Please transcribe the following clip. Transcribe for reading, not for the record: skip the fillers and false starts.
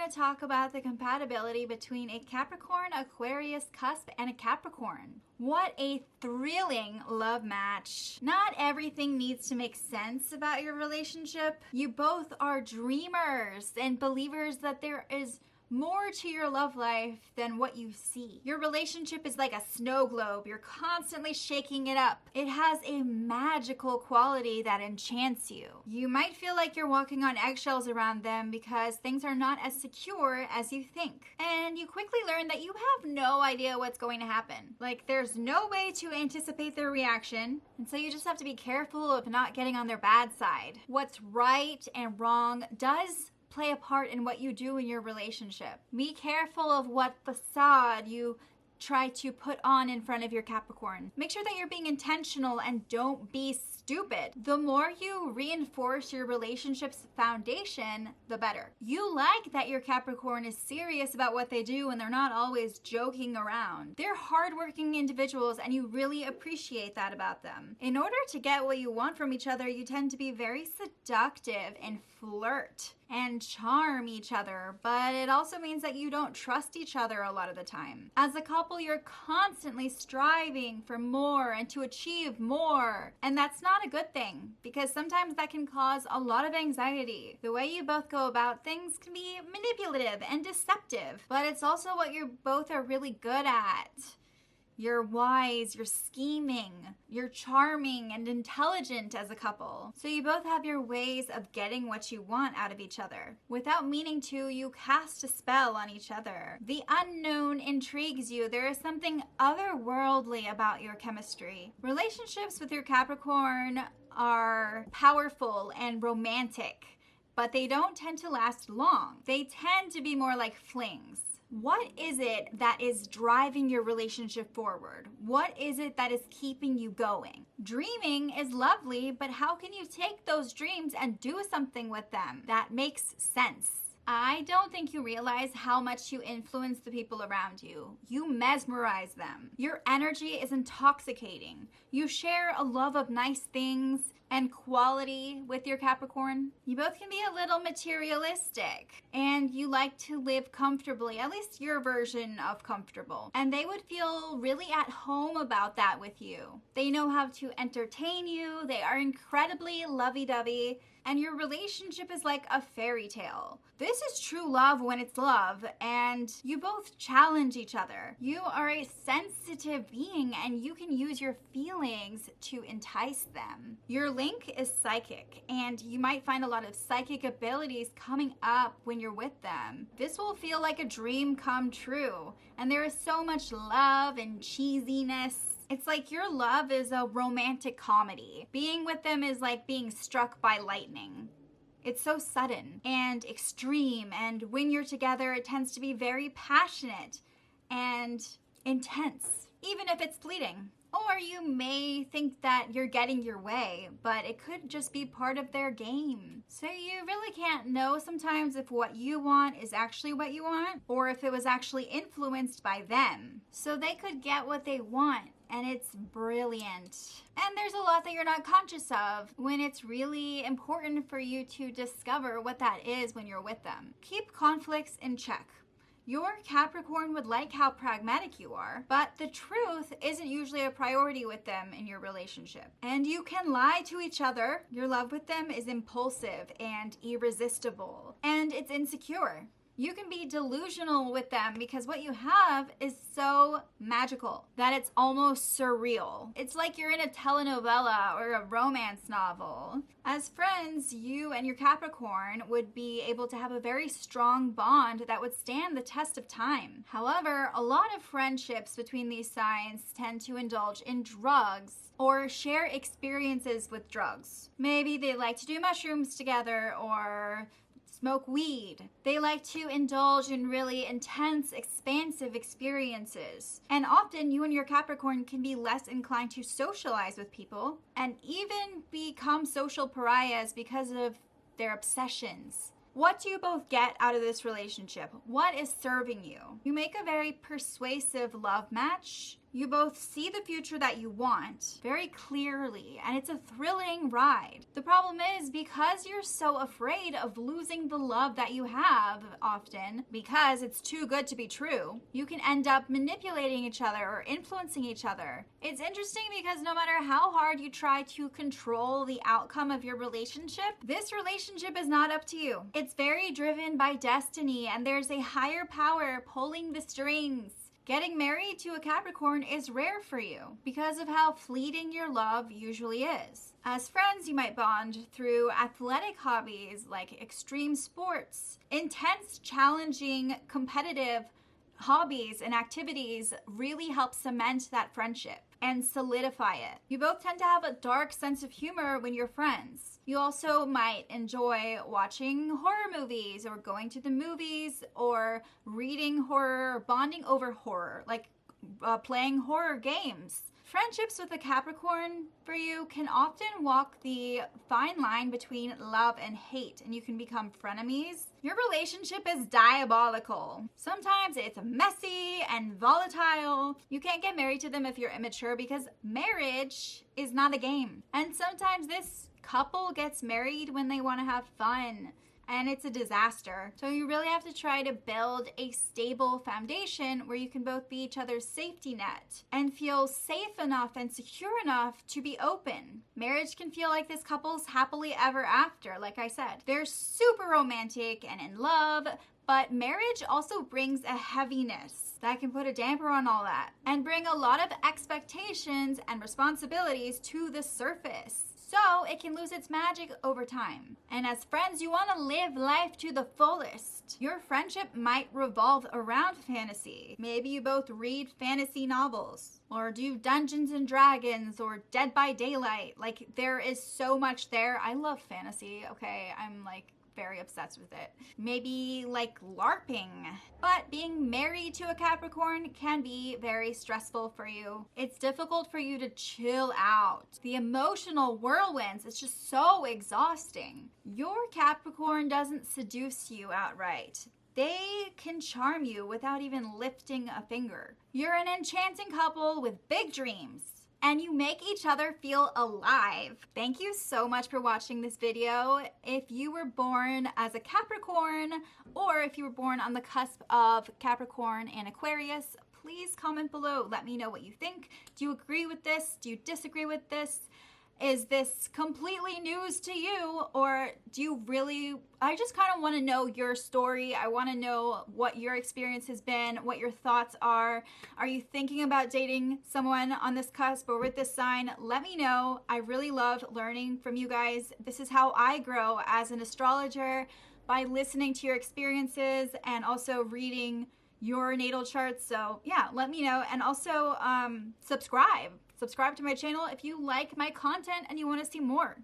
going to talk about the compatibility between a Capricorn Aquarius cusp and a Capricorn. What a thrilling love match. Not everything needs to make sense about your relationship. You both are dreamers and believers that there is more to your love life than what you see. Your relationship is like a snow globe. You're constantly shaking it up. It has a magical quality that enchants you. You might feel like you're walking on eggshells around them because things are not as secure as you think. And you quickly learn that you have no idea what's going to happen. Like, there's no way to anticipate their reaction, and so you just have to be careful of not getting on their bad side. What's right and wrong does play a part in what you do in your relationship. Be careful of what facade you try to put on in front of your Capricorn. Make sure that you're being intentional and don't be stupid. The more you reinforce your relationship's foundation, the better. You like that your Capricorn is serious about what they do and they're not always joking around. They're hardworking individuals and you really appreciate that about them. In order to get what you want from each other, you tend to be very seductive and flirt and charm each other, but it also means that you don't trust each other a lot of the time. As a couple, you're constantly striving for more and to achieve more, and that's not a good thing because sometimes that can cause a lot of anxiety. The way you both go about things can be manipulative and deceptive, but it's also what you both are really good at. You're wise, you're scheming, you're charming and intelligent as a couple. So you both have your ways of getting what you want out of each other. Without meaning to, you cast a spell on each other. The unknown intrigues you. There is something otherworldly about your chemistry. Relationships with your Capricorn are powerful and romantic, but they don't tend to last long. They tend to be more like flings. What is it that is driving your relationship forward? What is it that is keeping you going? Dreaming is lovely, but how can you take those dreams and do something with them that makes sense? I don't think you realize how much you influence the people around you. You mesmerize them. Your energy is intoxicating. You share a love of nice things and quality with your Capricorn. You both can be a little materialistic and you like to live comfortably, at least your version of comfortable. And they would feel really at home about that with you. They know how to entertain you. They are incredibly lovey-dovey. And your relationship is like a fairy tale. This is true love when it's love, and you both challenge each other. You are a sensitive being, and you can use your feelings to entice them. Your link is psychic, and you might find a lot of psychic abilities coming up when you're with them. This will feel like a dream come true, and there is so much love and cheesiness. It's like your love is a romantic comedy. Being with them is like being struck by lightning. It's so sudden and extreme, and when you're together, it tends to be very passionate and intense, even if it's fleeting. Or you may think that you're getting your way, but it could just be part of their game. So you really can't know sometimes if what you want is actually what you want, or if it was actually influenced by them. So they could get what they want, and it's brilliant. And there's a lot that you're not conscious of when it's really important for you to discover what that is when you're with them. Keep conflicts in check. Your Capricorn would like how pragmatic you are, but the truth isn't usually a priority with them in your relationship. And you can lie to each other. Your love with them is impulsive and irresistible, and it's insecure. You can be delusional with them because what you have is so magical that it's almost surreal. It's like you're in a telenovela or a romance novel. As friends, you and your Capricorn would be able to have a very strong bond that would stand the test of time. However, a lot of friendships between these signs tend to indulge in drugs or share experiences with drugs. Maybe they like to do mushrooms together or smoke weed. They like to indulge in really intense, expansive experiences. And often you and your Capricorn can be less inclined to socialize with people and even become social pariahs because of their obsessions. What do you both get out of this relationship? What is serving you? You make a very persuasive love match. You both see the future that you want very clearly, and it's a thrilling ride. The problem is, because you're so afraid of losing the love that you have often, because it's too good to be true, you can end up manipulating each other or influencing each other. It's interesting because no matter how hard you try to control the outcome of your relationship, this relationship is not up to you. It's very driven by destiny, and there's a higher power pulling the strings. Getting married to a Capricorn is rare for you because of how fleeting your love usually is. As friends, you might bond through athletic hobbies like extreme sports. Intense, challenging, competitive hobbies and activities really help cement that friendship and solidify it. You both tend to have a dark sense of humor when you're friends. You also might enjoy watching horror movies or going to the movies or reading horror or bonding over horror, like playing horror games. Friendships with a Capricorn for you can often walk the fine line between love and hate, and you can become frenemies. Your relationship is diabolical. Sometimes it's messy and volatile. You can't get married to them if you're immature because marriage is not a game. And sometimes this couple gets married when they want to have fun, and it's a disaster. So you really have to try to build a stable foundation where you can both be each other's safety net and feel safe enough and secure enough to be open. Marriage can feel like this couple's happily ever after, like I said. They're super romantic and in love, but marriage also brings a heaviness that can put a damper on all that and bring a lot of expectations and responsibilities to the surface. So it can lose its magic over time. And as friends, you want to live life to the fullest. Your friendship might revolve around fantasy. Maybe you both read fantasy novels or do Dungeons and Dragons or Dead by Daylight. Like, there is so much there. I love fantasy, okay? I'm like very obsessed with it. Maybe like LARPing. But being married to a Capricorn can be very stressful for you. It's difficult for you to chill out. The emotional whirlwinds, it's just so exhausting. Your Capricorn doesn't seduce you outright. They can charm you without even lifting a finger. You're an enchanting couple with big dreams, and you make each other feel alive. Thank you so much for watching this video. If you were born as a Capricorn, or if you were born on the cusp of Capricorn and Aquarius, please comment below. Let me know what you think. Do you agree with this? Do you disagree with this? Is this completely news to you, or do you really, I just kind of want to know your story. I want to know what your experience has been, what your thoughts are. Are you thinking about dating someone on this cusp or with this sign? Let me know. I really love learning from you guys. This is how I grow as an astrologer, by listening to your experiences and also reading your natal charts. So yeah, let me know. And also subscribe to my channel if you like my content and you want to see more.